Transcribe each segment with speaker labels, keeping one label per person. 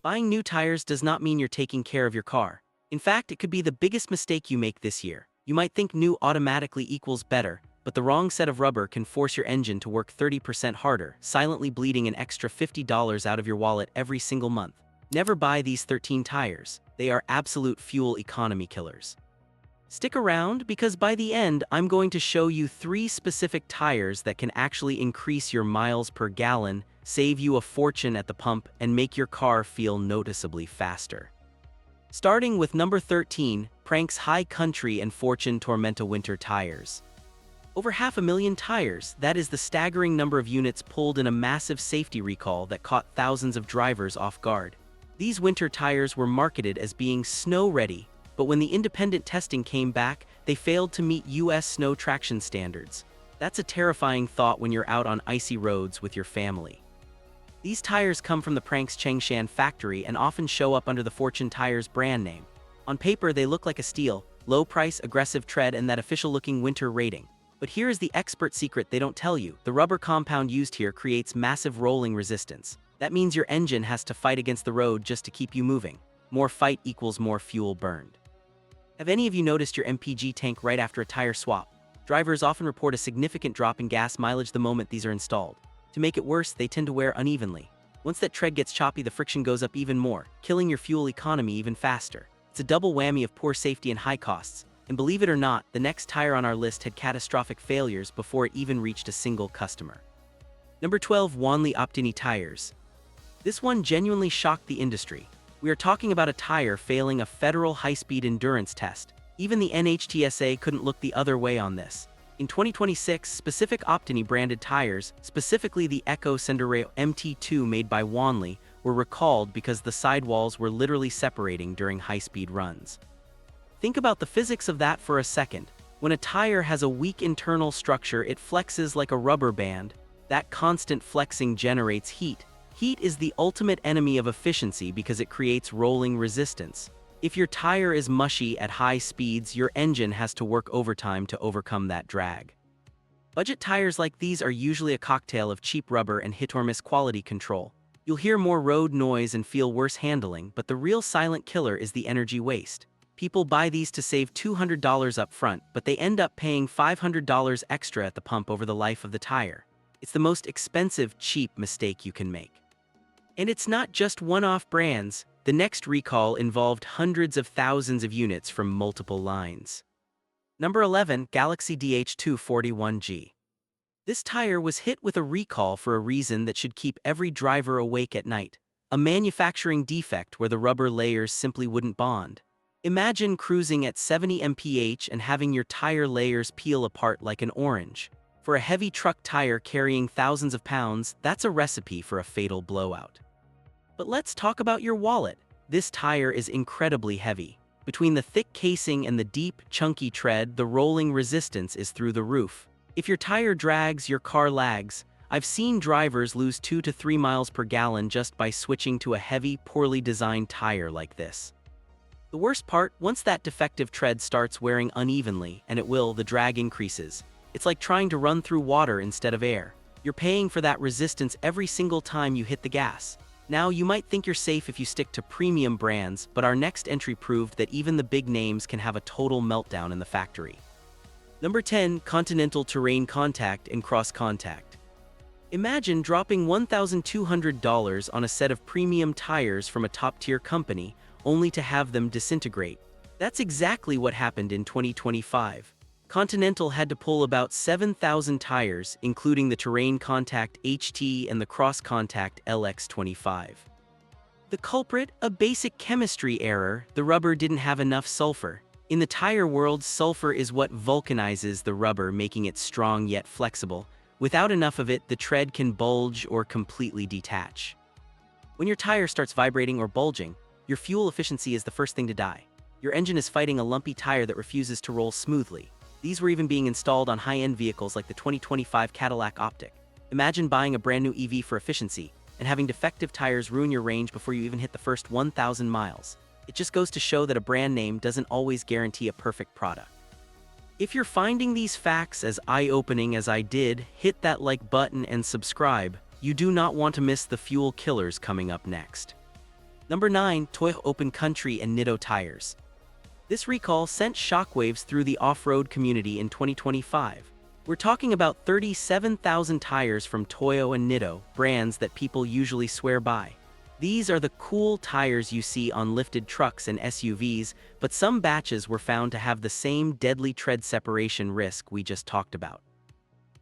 Speaker 1: Buying new tires does not mean you're taking care of your car. In fact, it could be the biggest mistake you make this year. You might think new automatically equals better, but the wrong set of rubber can force your engine to work 30% harder, silently bleeding an extra $50 out of your wallet every single month. Never buy these 13 tires. They are absolute fuel economy killers. Stick around because by the end, I'm going to show you 3 specific tires that can actually increase your miles per gallon, save you a fortune at the pump, and make your car feel noticeably faster. Starting with number 13, Prank's High Country and Fortune Tormenta Winter Tires. Over 500,000 tires, that is the staggering number of units pulled in a massive safety recall that caught thousands of drivers off guard. These winter tires were marketed as being snow-ready, but when the independent testing came back, they failed to meet US snow traction standards. That's a terrifying thought when you're out on icy roads with your family. These tires come from the Prank's Changshan factory and often show up under the Fortune Tires brand name. On paper, they look like a steal, low price, aggressive tread, and that official-looking winter rating. But here is the expert secret they don't tell you. The rubber compound used here creates massive rolling resistance. That means your engine has to fight against the road just to keep you moving. More fight equals more fuel burned. Have any of you noticed your MPG tank right after a tire swap? Drivers often report a significant drop in gas mileage the moment these are installed. To make it worse, they tend to wear unevenly. Once that tread gets choppy, the friction goes up even more, killing your fuel economy even faster. It's a double whammy of poor safety and high costs. And believe it or not, the next tire on our list had catastrophic failures before it even reached a single customer. Number 12, Wanli Optini Tires. This one genuinely shocked the industry. We are talking about a tire failing a federal high-speed endurance test. Even the NHTSA couldn't look the other way on this. In 2026, specific Optini branded tires, specifically the Eco Sendero MT2 made by Wanli, were recalled because the sidewalls were literally separating during high-speed runs. Think about the physics of that for a second. When a tire has a weak internal structure, it flexes like a rubber band. That constant flexing generates heat. Heat is the ultimate enemy of efficiency because it creates rolling resistance. If your tire is mushy at high speeds, your engine has to work overtime to overcome that drag. Budget tires like these are usually a cocktail of cheap rubber and hit-or-miss quality control. You'll hear more road noise and feel worse handling, but the real silent killer is the energy waste. People buy these to save $200 up front, but they end up paying $500 extra at the pump over the life of the tire. It's the most expensive, cheap mistake you can make. And it's not just one-off brands. The next recall involved hundreds of thousands of units from multiple lines. Number 11, Galaxy DH241G. This tire was hit with a recall for a reason that should keep every driver awake at night. A manufacturing defect where the rubber layers simply wouldn't bond. Imagine cruising at 70 mph and having your tire layers peel apart like an orange. For a heavy truck tire carrying thousands of pounds, that's a recipe for a fatal blowout. But let's talk about your wallet. This tire is incredibly heavy. Between the thick casing and the deep, chunky tread, the rolling resistance is through the roof. If your tire drags, your car lags. I've seen drivers lose 2 to 3 miles per gallon just by switching to a heavy, poorly designed tire like this. The worst part, once that defective tread starts wearing unevenly, and it will, the drag increases. It's like trying to run through water instead of air. You're paying for that resistance every single time you hit the gas. Now, you might think you're safe if you stick to premium brands, but our next entry proved that even the big names can have a total meltdown in the factory. Number 10, Continental Terrain Contact and Cross Contact. Imagine dropping $1,200 on a set of premium tires from a top-tier company, only to have them disintegrate. That's exactly what happened in 2025. Continental had to pull about 7,000 tires, including the Terrain Contact HT and the Cross Contact LX25. The culprit? A basic chemistry error. The rubber didn't have enough sulfur. In the tire world, sulfur is what vulcanizes the rubber, making it strong yet flexible. Without enough of it, the tread can bulge or completely detach. When your tire starts vibrating or bulging, your fuel efficiency is the first thing to die. Your engine is fighting a lumpy tire that refuses to roll smoothly. These were even being installed on high-end vehicles like the 2025 Cadillac Optic. Imagine buying a brand new EV for efficiency and having defective tires ruin your range before you even hit the first 1,000 miles. It just goes to show that a brand name doesn't always guarantee a perfect product. If you're finding these facts as eye-opening as I did, hit that like button and subscribe. You do not want to miss the fuel killers coming up next. Number 9. Toyo Open Country and Nitto Tires. This recall sent shockwaves through the off-road community in 2025. We're talking about 37,000 tires from Toyo and Nitto, brands that people usually swear by. These are the cool tires you see on lifted trucks and SUVs, but some batches were found to have the same deadly tread separation risk we just talked about.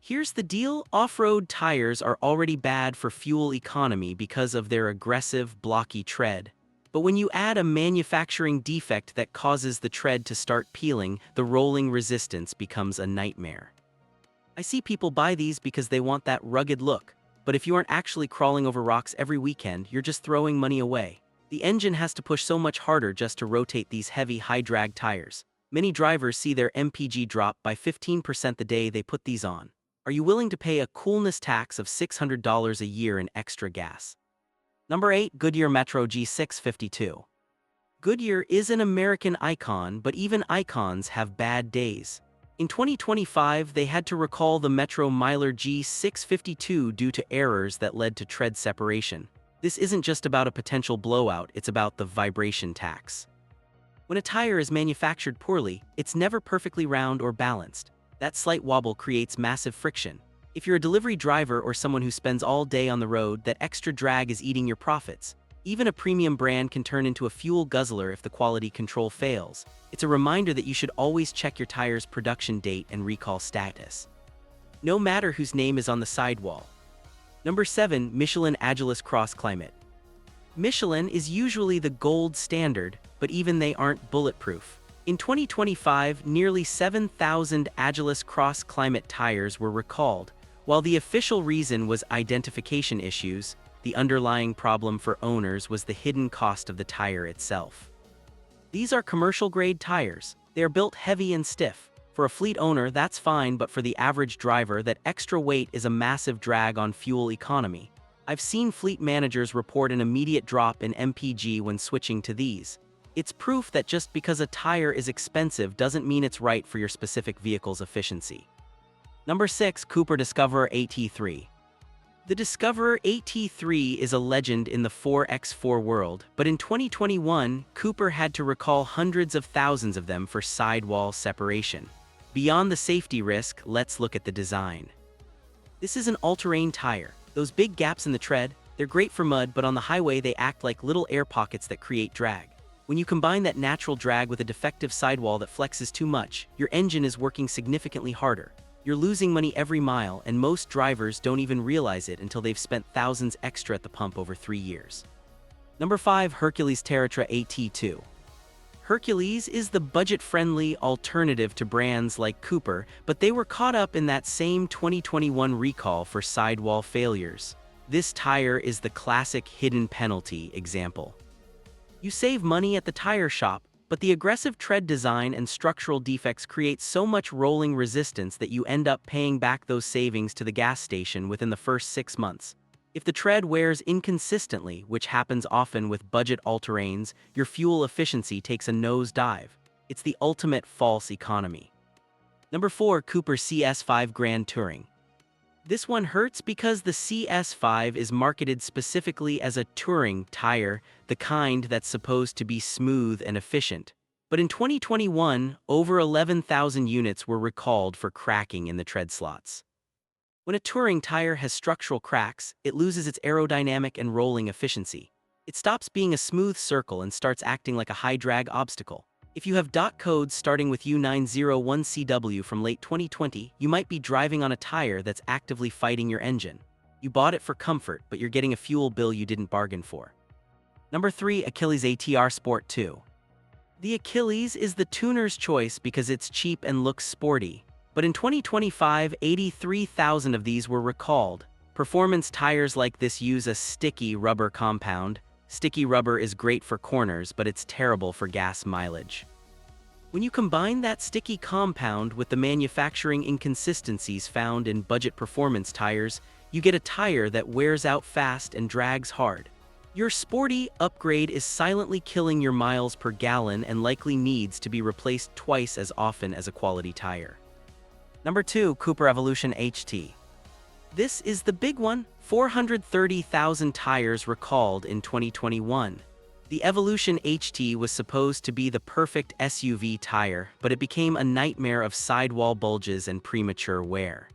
Speaker 1: Here's the deal: off-road tires are already bad for fuel economy because of their aggressive, blocky tread. But when you add a manufacturing defect that causes the tread to start peeling, the rolling resistance becomes a nightmare. I see people buy these because they want that rugged look, but if you aren't actually crawling over rocks every weekend, you're just throwing money away. The engine has to push so much harder just to rotate these heavy, high-drag tires. Many drivers see their MPG drop by 15% the day they put these on. Are you willing to pay a coolness tax of $600 a year in extra gas? Number 8. Goodyear Metro G652. Goodyear is an American icon, but even icons have bad days. In 2025, they had to recall the Metro Miler G652 due to errors that led to tread separation. This isn't just about a potential blowout, it's about the vibration tax. When a tire is manufactured poorly, it's never perfectly round or balanced. That slight wobble creates massive friction. If you're a delivery driver or someone who spends all day on the road, that extra drag is eating your profits. Even a premium brand can turn into a fuel guzzler if the quality control fails. It's a reminder that you should always check your tire's production date and recall status, no matter whose name is on the sidewall. Number 7. Michelin Agilis Cross Climate. Michelin is usually the gold standard, but even they aren't bulletproof. In 2025, nearly 7,000 Agilis Cross Climate tires were recalled. While the official reason was identification issues, the underlying problem for owners was the hidden cost of the tire itself. These are commercial-grade tires. They are built heavy and stiff. For a fleet owner, that's fine, but for the average driver, that extra weight is a massive drag on fuel economy. I've seen fleet managers report an immediate drop in MPG when switching to these. It's proof that just because a tire is expensive doesn't mean it's right for your specific vehicle's efficiency. Number 6. Cooper Discoverer AT3. The Discoverer AT3 is a legend in the 4x4 world, but in 2021, Cooper had to recall hundreds of thousands of them for sidewall separation. Beyond the safety risk, let's look at the design. This is an all-terrain tire. Those big gaps in the tread, they're great for mud, but on the highway they act like little air pockets that create drag. When you combine that natural drag with a defective sidewall that flexes too much, your engine is working significantly harder. You're losing money every mile, and most drivers don't even realize it until they've spent thousands extra at the pump over 3 years. Number 5. Hercules Terratra AT2. Hercules is the budget-friendly alternative to brands like Cooper, but they were caught up in that same 2021 recall for sidewall failures. This tire is the classic hidden penalty example. You save money at the tire shop, but the aggressive tread design and structural defects create so much rolling resistance that you end up paying back those savings to the gas station within the first 6 months. If the tread wears inconsistently, which happens often with budget all-terrains, your fuel efficiency takes a nosedive. It's the ultimate false economy. Number 4. Cooper CS5 Grand Touring. This one hurts because the CS5 is marketed specifically as a touring tire, the kind that's supposed to be smooth and efficient. But in 2021, over 11,000 units were recalled for cracking in the tread slots. When a touring tire has structural cracks, it loses its aerodynamic and rolling efficiency. It stops being a smooth circle and starts acting like a high-drag obstacle. If you have dot codes starting with U901CW from late 2020, you might be driving on a tire that's actively fighting your engine. You bought it for comfort, but you're getting a fuel bill you didn't bargain for. Number 3. Achilles ATR Sport 2. The Achilles is the tuner's choice because it's cheap and looks sporty. But in 2025, 83,000 of these were recalled. Performance tires like this use a sticky rubber compound. Sticky rubber is great for corners, but it's terrible for gas mileage. When you combine that sticky compound with the manufacturing inconsistencies found in budget performance tires, you get a tire that wears out fast and drags hard. Your sporty upgrade is silently killing your miles per gallon and likely needs to be replaced twice as often as a quality tire. Number 2. Cooper Evolution HT. This is the big one. 430,000 tires recalled in 2021. The Evolution HT was supposed to be the perfect SUV tire, but it became a nightmare of sidewall bulges and premature wear.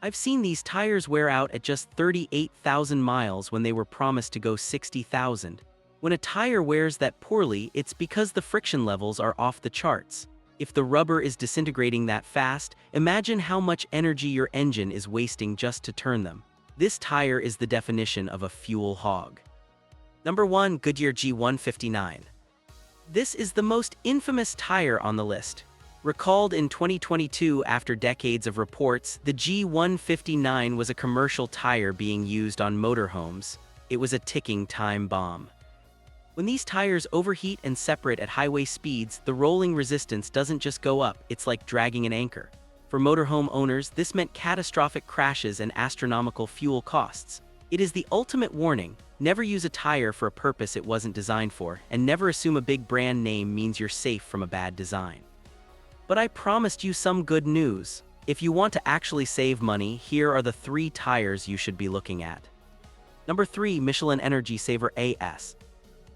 Speaker 1: I've seen these tires wear out at just 38,000 miles when they were promised to go 60,000. When a tire wears that poorly, it's because the friction levels are off the charts. If the rubber is disintegrating that fast, imagine how much energy your engine is wasting just to turn them. This tire is the definition of a fuel hog. Number 1. Goodyear G159. This is the most infamous tire on the list. Recalled in 2022 after decades of reports, the G159 was a commercial tire being used on motorhomes. It was a ticking time bomb. When these tires overheat and separate at highway speeds, the rolling resistance doesn't just go up, it's like dragging an anchor. For motorhome owners, this meant catastrophic crashes and astronomical fuel costs. It is the ultimate warning: never use a tire for a purpose it wasn't designed for, and never assume a big brand name means you're safe from a bad design. But I promised you some good news. If you want to actually save money, here are the 3 tires you should be looking at. Number 3. Michelin Energy Saver AS.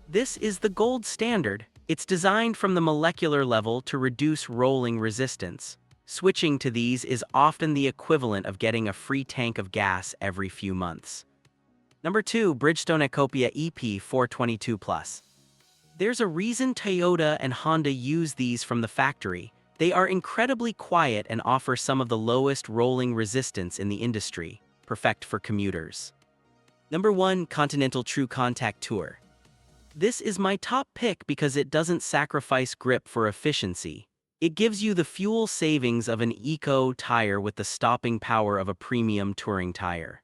Speaker 1: This is the gold standard. It's designed from the molecular level to reduce rolling resistance. Switching to these is often the equivalent of getting a free tank of gas every few months. Number 2. Bridgestone Ecopia EP422 Plus. There's a reason Toyota and Honda use these from the factory. They are incredibly quiet and offer some of the lowest rolling resistance in the industry, perfect for commuters. Number 1. Continental True Contact Tour. This is my top pick because it doesn't sacrifice grip for efficiency. It gives you the fuel savings of an eco tire with the stopping power of a premium touring tire.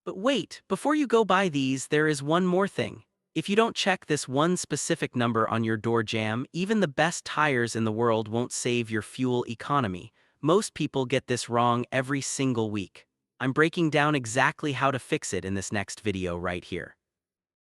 Speaker 1: But wait, before you go buy these, there is one more thing. If you don't check this one specific number on your door jamb, even the best tires in the world won't save your fuel economy. Most people get this wrong every single week. I'm breaking down exactly how to fix it in this next video right here.